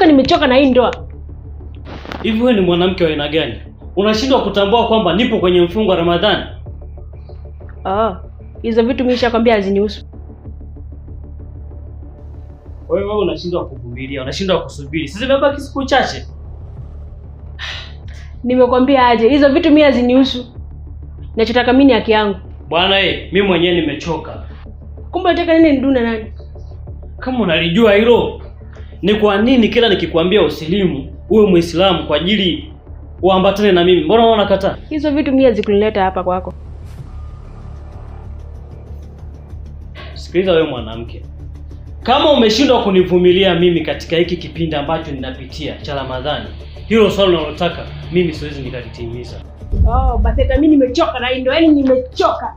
Nimechoka na hii ndoa. Hivi wewe ni mwanamke wa aina gani? Unashindwa kutambua kwamba nipo kwenye mfungo wa Ramadhani? Hizo vitu mimi nishakwambia hazinihusu. Wewe unashindwa kuvumilia, unashindwa kusubiri. Sasa zimebaki siku chache. Nimekwambia aje, hizo vitu mimi hazinihusu. Ninachotaka mimi ni haki yangu. Bwana mimi mwenyewe nimechoka. Kumbe unataka nini nidune nani? Kama unalijua hilo, ni kwa nini kila nikikwambia usilimu uwe Muislamu kwa ajili uambatane na mimi? Mbona unakataa? Hizo vitu mimi hazikunileta hapa kwako. Sikiliza wewe mwanamke. Kama umeshindwa kunivumilia mimi katika hiki kipindi ambacho ninapitia cha Ramadhani, hilo swali unalotaka mimi siwezi nikalitimiza. Basi mimi nimechoka na hii ndio, yaani nimechoka.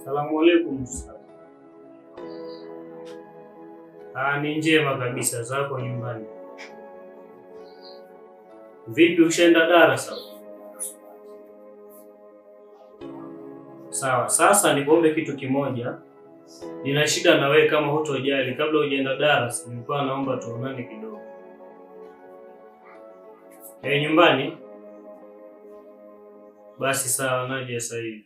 Salamu alaykum. Ni njema kabisa, zako nyumbani. Vipi, ushaenda darasa? Sawa, sasa nikuombe kitu kimoja. Nina shida na wewe, kama hutojali, kabla hujaenda darasa nilikuwa naomba tuonane kidogo. Nyumbani? Basi sawa, naje sasa hivi.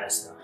Sawa.